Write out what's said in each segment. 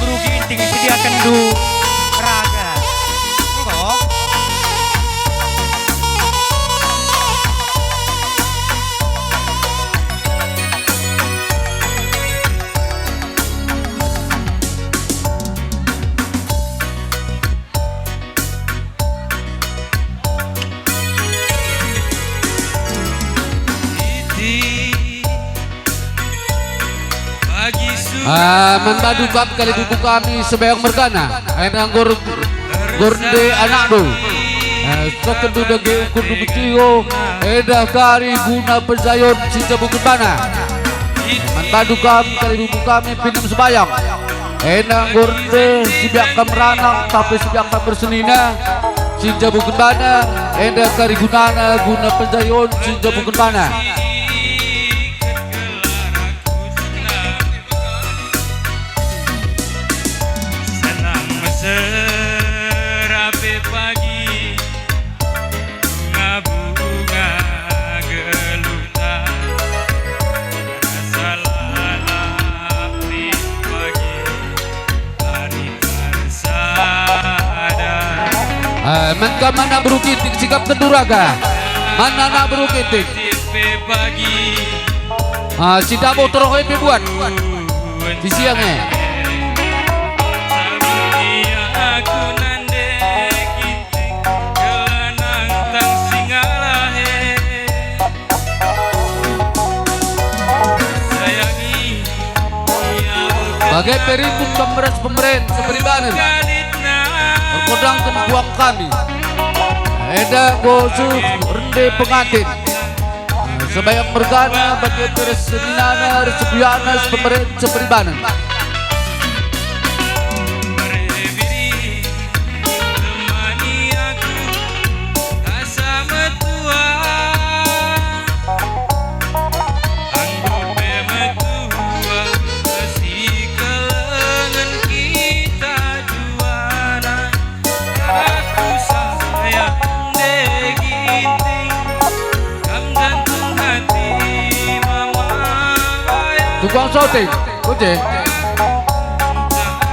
Buru Ginting sediakan du raga. Enggak. Membadu kap kali buku kami sebayang mergana enang gorde anak do sekedu dage ukur dubetio edah kari guna pezayon cinta bukit bana membadu kap kali buku kami pinam sebayang enang gorde sibiak kameranak tapi sibiak bersenina cinta bukit bana edah kari gunana guna pezayon cinta bukit bana. Serape pagi bunga-bunga geluta salah di pagi hari bersada Mengka mana berukitik sikap tenduraga mana nak berukitik pagi si dabo terok buat di siangnya. Aku nandek giting kelanang tang singalahe sayangi bagai perintah pemerintah seperibana berkodang tempuang kami eda bosu rende pengantin sebayang mergana bagai peresenana resebiana pemerintah seperibana. Tukang syuting, oke.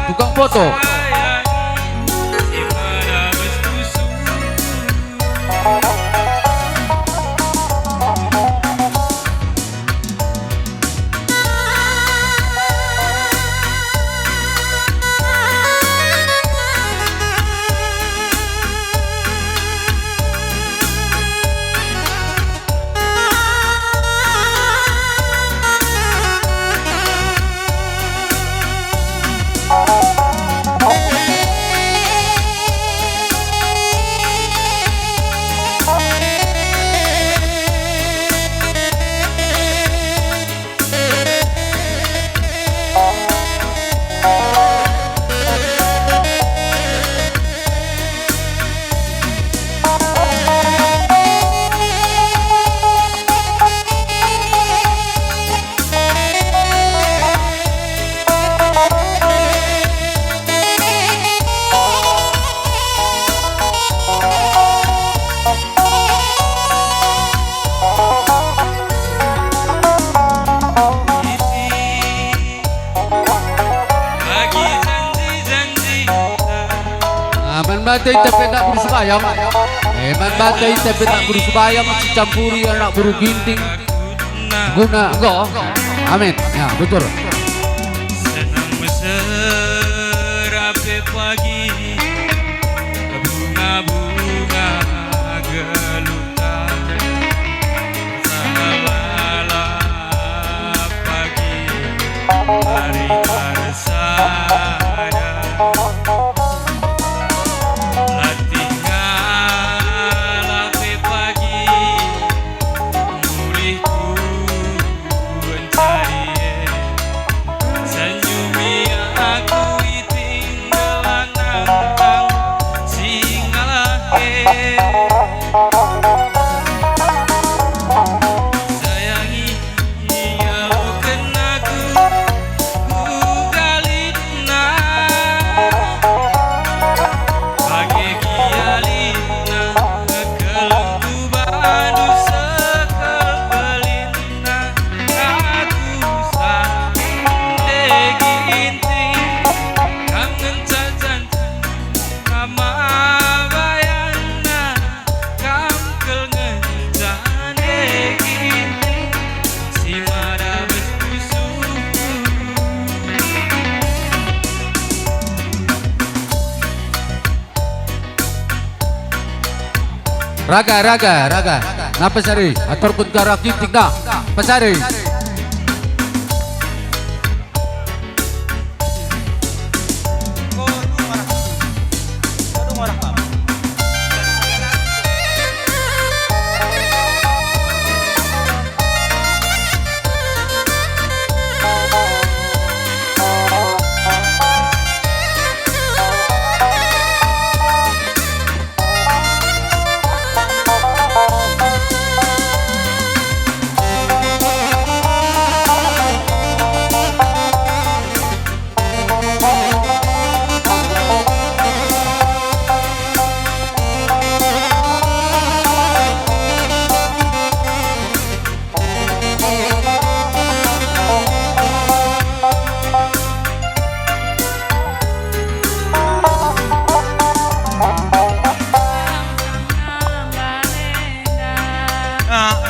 Tukang foto. Bantai tapi nak buru sebayang bantai tapi nak buru sebayang si campuri anak buru ginting guna enggak amin ya betul senang meserape pagi bunga-bunga geluta salah pagi hari bersada sayangi, iya bukan aku Raga. Napa sari? Aturpun kara kinting na. Pasari. Kudu marah kamu.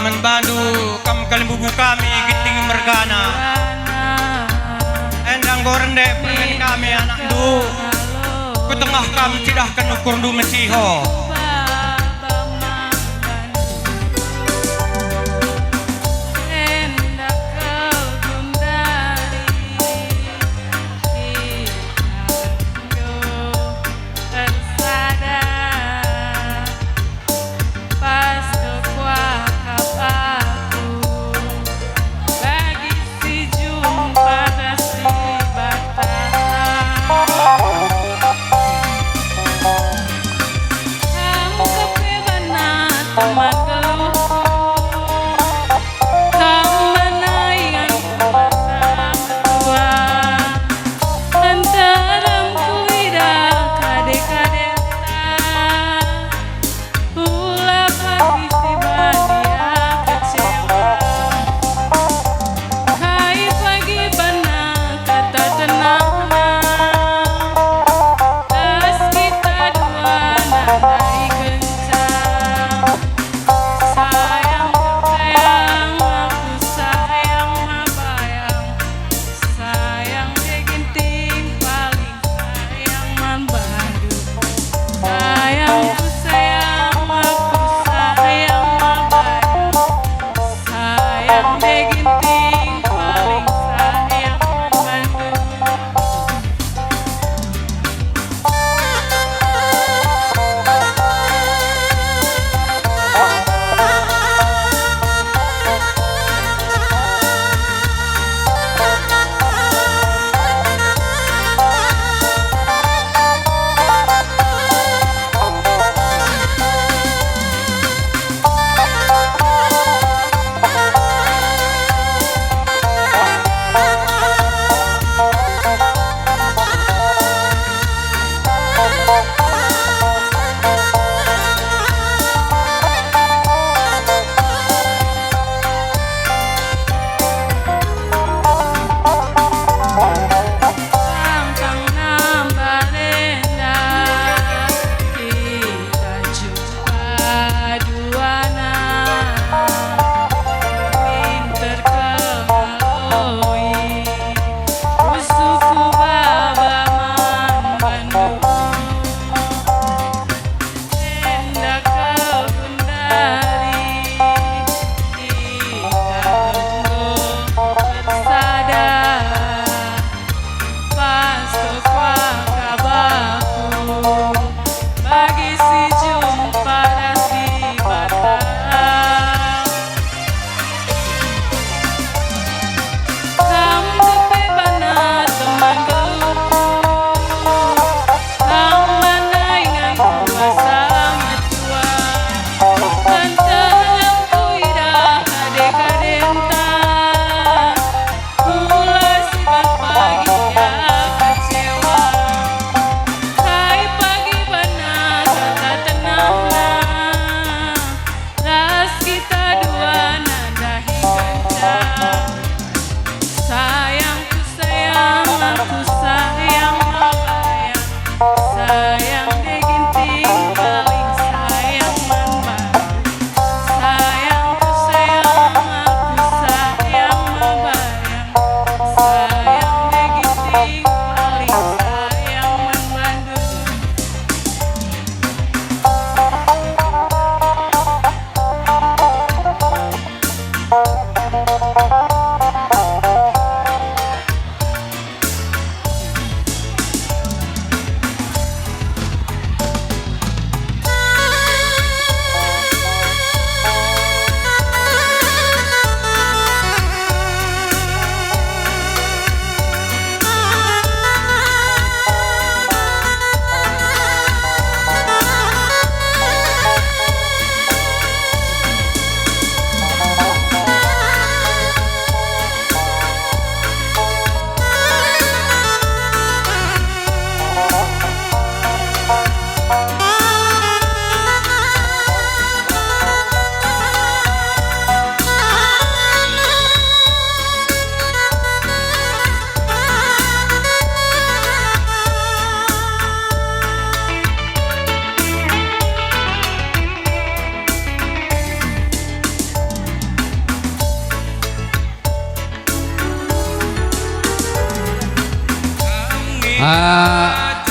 Menbandu kam kalimbubu kami giting mergana endang gorende pengen kami anak du kutengah kami tidak kan ukur du mesiho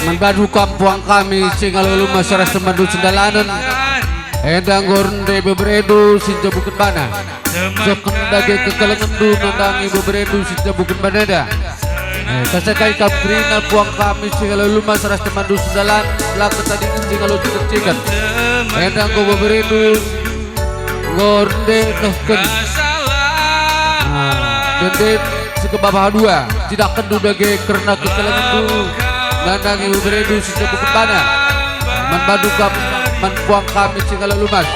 Membadu kampung kami singalulu masyarakat Semandu Sendalanan endang gornde beberedu sinja bukan bana jokon dage kekelengendu nandangi beberedu sinja bukan banada kasakai kaprina puang kami singalulu masyarakat Semandu Sendalan lakat tadi singalu cikan endang go beberedu gornde nohken dende sekebabah dua tidak kendu dage karena kekelengendu nandangi beberedu sinja bukan bana membadu puang kami segala lumas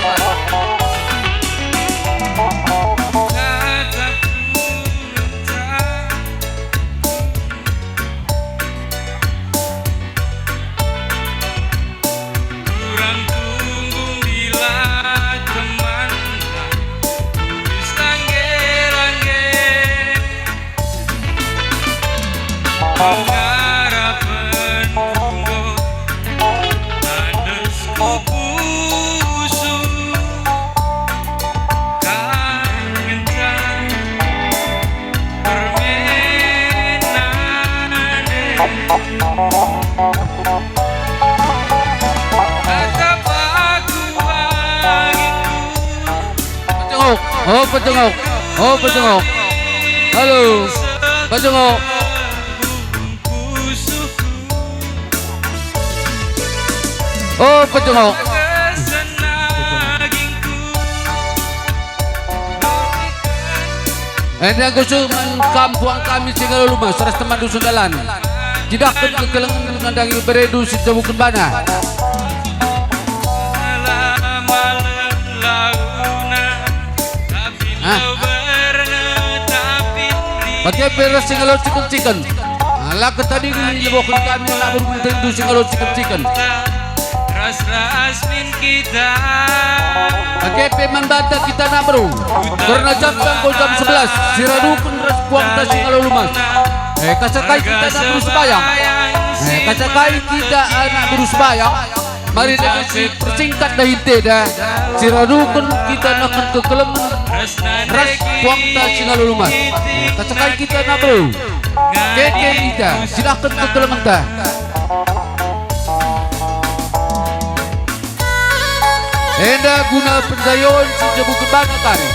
kurang tunggung bila teman tulis langge-langge mengharap menunggu tandas kupusu kangen permainan tetap aku bagiku pecengok halo pecengok pecengok endang kusum kampung kami singgalo lumah saras teman dusun dalan tidak kekelengan nandangi beredu sinta bukan bana pakai beres singgalo chicken ala tadi lebokun kami nak berbentuk singgalo chicken ras-ras min kita pakai peman bata kita nak bro karena jam 11 siradukun ras puang tas singgalo lumas kasakai kita nak berusbayang kasakai kita nak berusbayang mari kita persingkat dah hinte dah siradukun kita nak kekelengan ras puang tas singgalo lumas kasakai kita nak bro keke kita silakan kekelengan dah Enda guna pendayon sejauh kebangga tadi.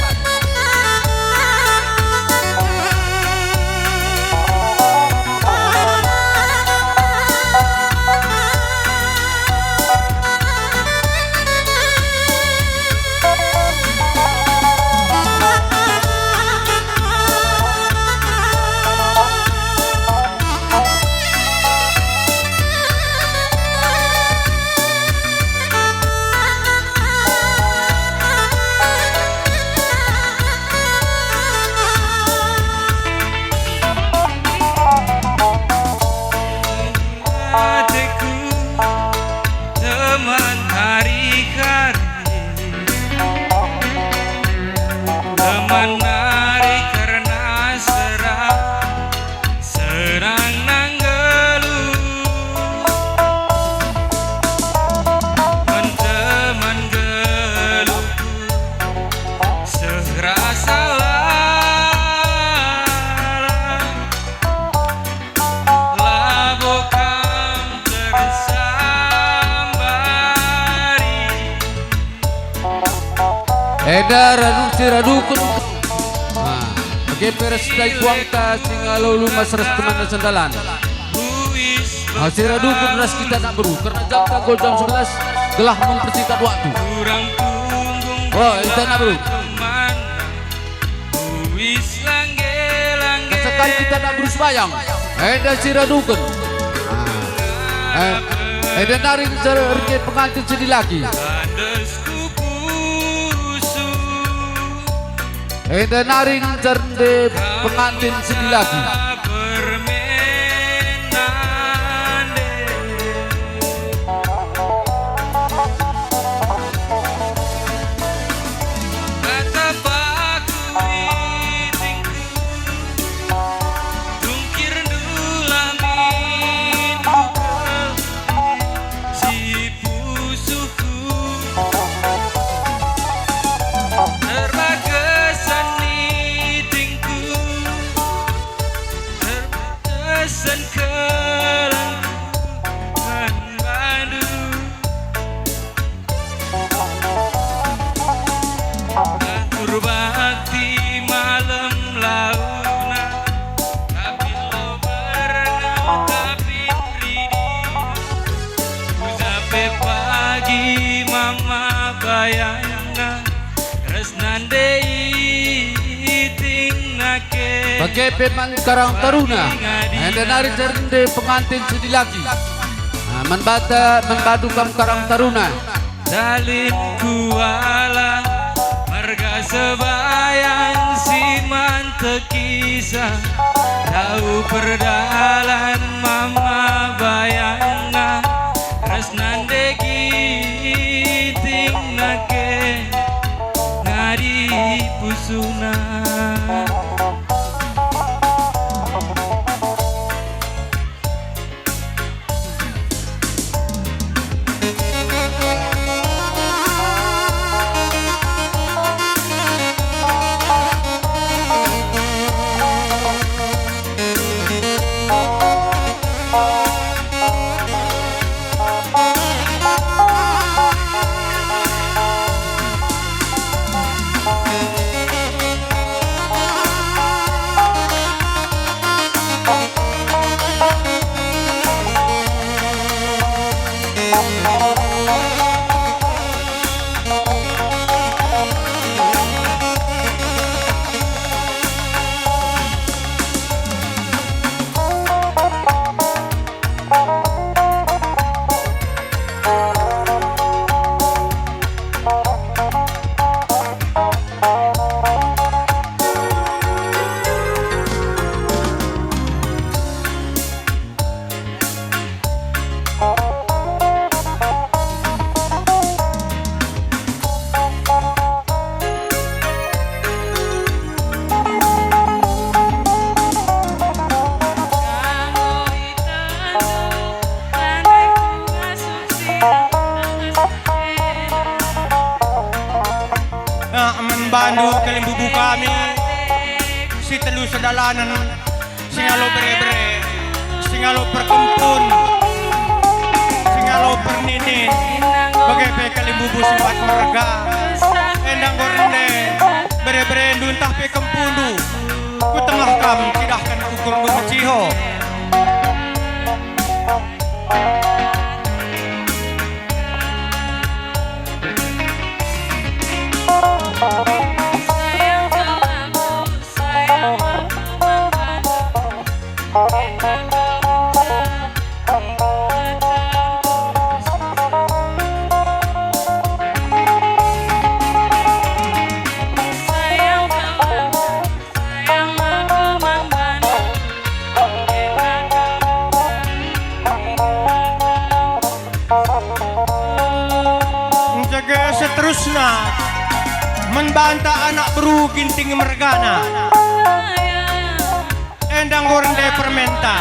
Teman hari-hari teman hari karena serang nanggelu teman gelu serasa labokam tersambari Ranu siradukun pakai beres dari puang tas singgalo lumas ras teman sendalan siradukun ras kita nak beru karena jam tanggal jam 11 gelah mempersingkat waktu kurang tunggung kita nak beru wis langge-langge sekali kita nak berus bayang eda siradukun eda naring serke pengantin sedih lagi tandas kupusu eda naring cernde pengantin sedih lagi permainan kata baku itingku tungkir dulamin si pusuku terbagesan itingku terbagesan kelang bayangna Resnande iting nake Bagepet man Karang Taruna enda nari jernde pengantin sedi lagi membadu kam Karang Taruna Dalin kuala marga sebayan siman tekisah tahu perdalan mama bayangna resnande giting nake ngadi pusuna Bandu kalimbubu kami si telu sedalanan singalo bre-bre singalo perkumpun singalo perninin bagai kalimbubu simpat merga endang gorende bre-bre duntah pe kempundu ku tengah kami tidahkan ukur du meciho jaga seterusnya membantah anak beru ginting mergana endang gorende permenta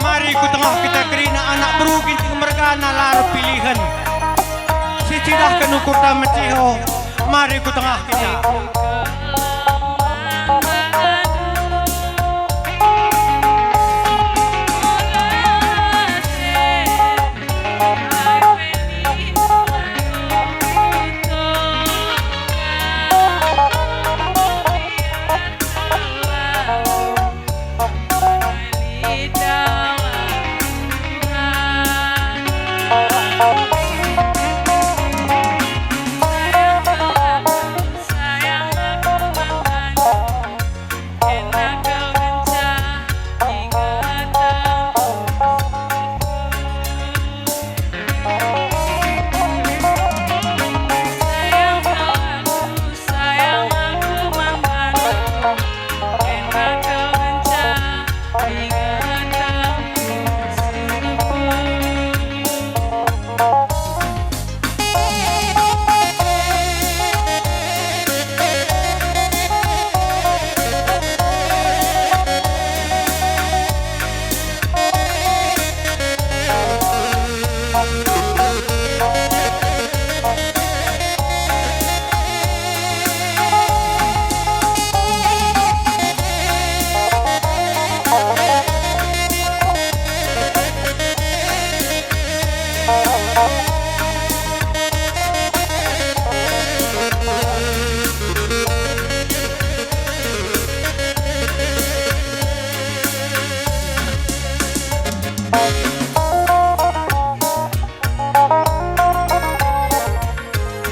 mari ku tengah kita kerina anak beru ginting mergana lalu pilihan si cidah kenukur dan meciho mari ku tengah kita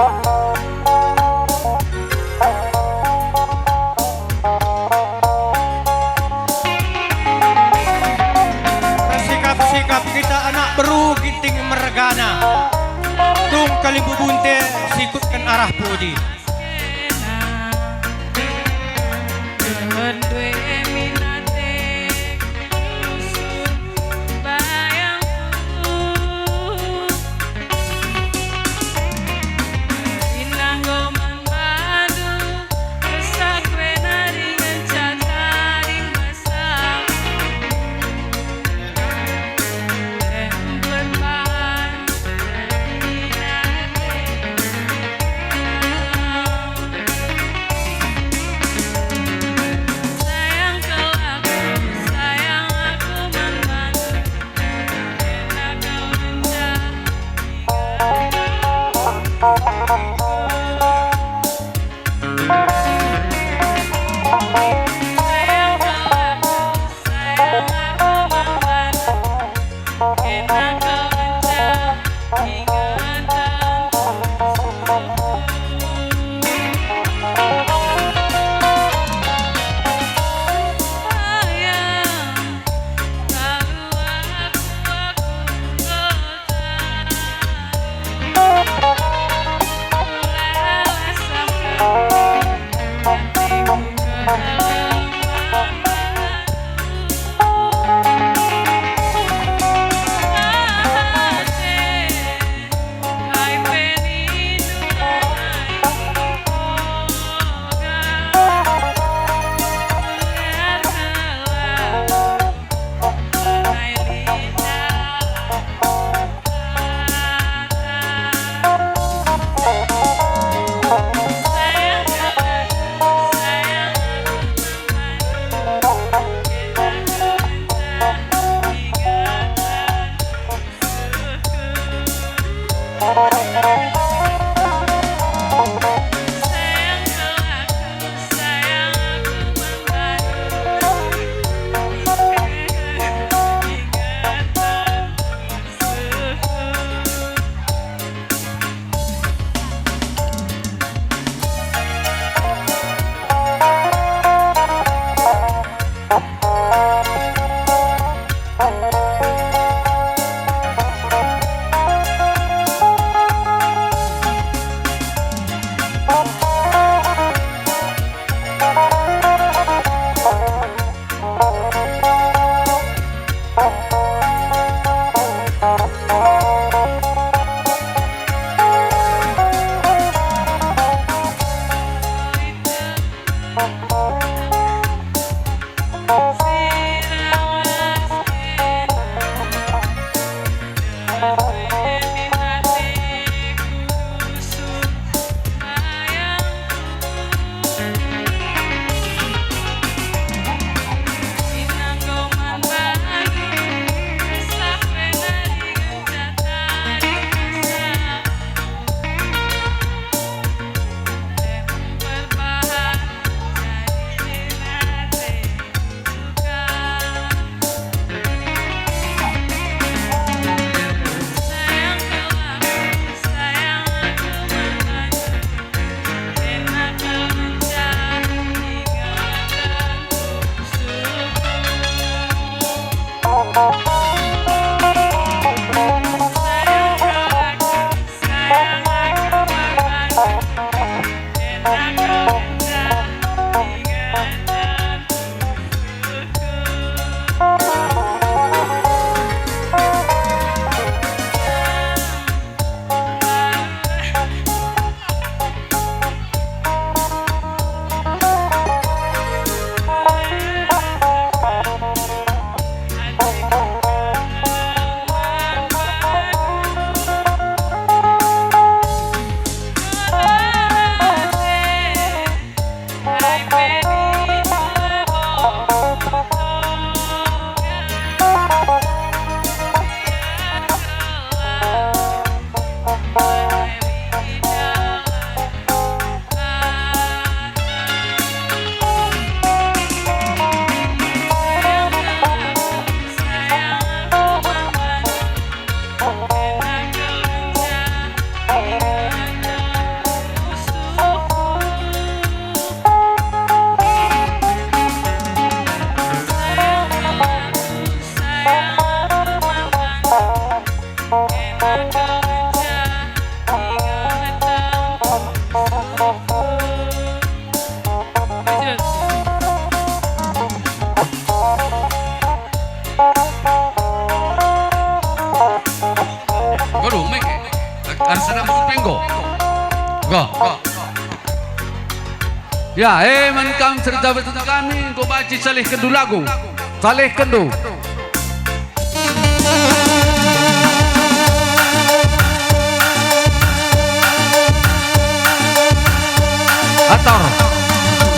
Oh. beru ginting mergana tung kalibubunte sikutkan arah pudi Arsana Mupenggo. Go. Ya, mankam serta betul kami go baci salih kendu lagu. Salih kendu.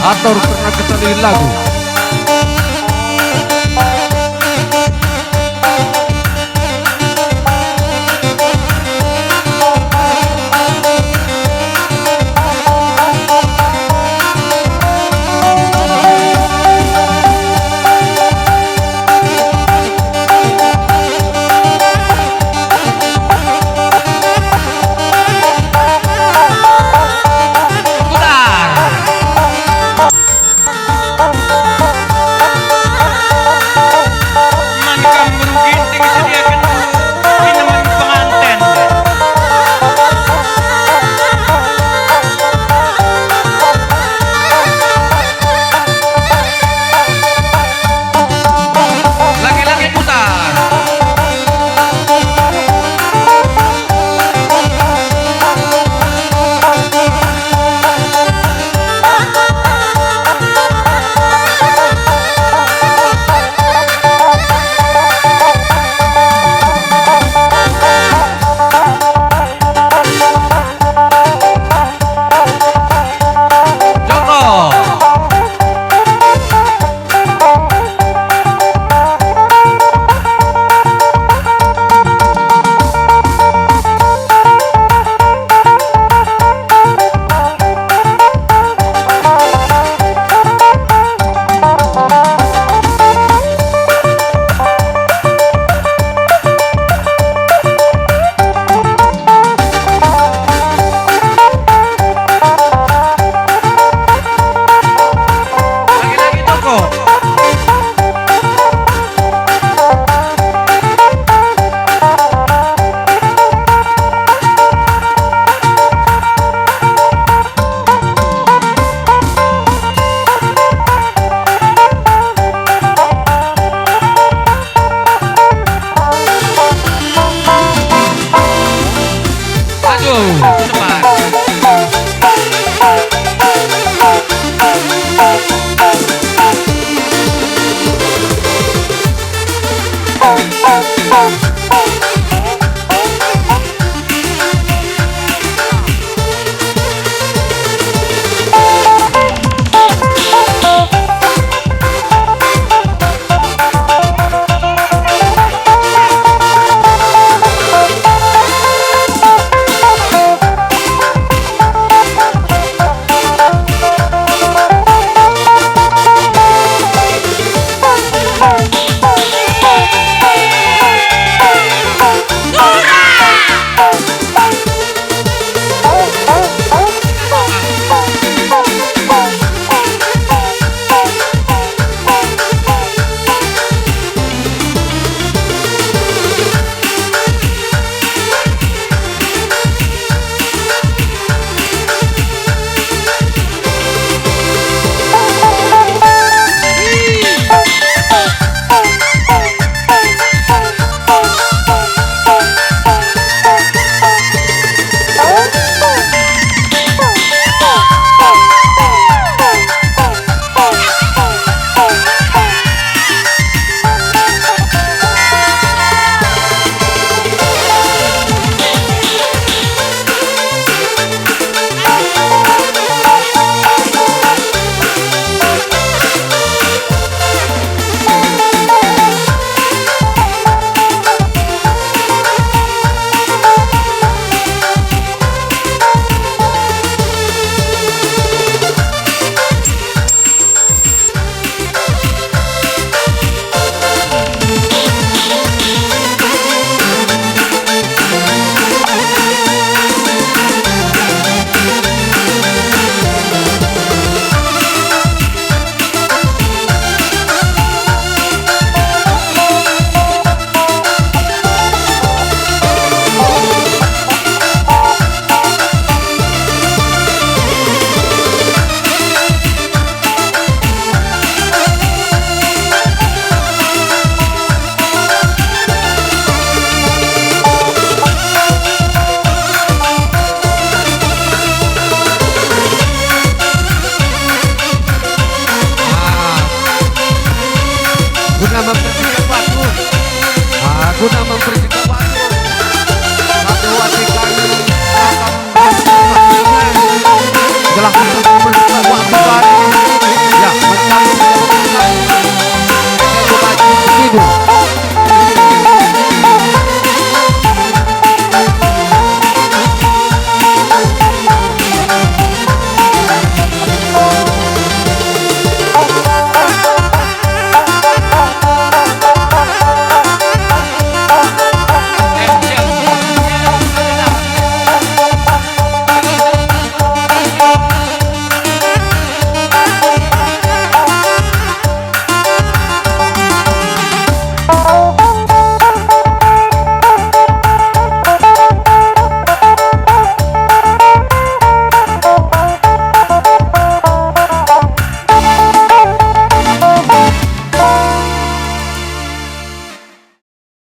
Ator pernah ketali lagu. Mankam beruginting sediakan minuman pengantin. Lagi-lagi putar. Joko. Lagi-lagi Joko. Aduh, cepat. guna memperjuangkan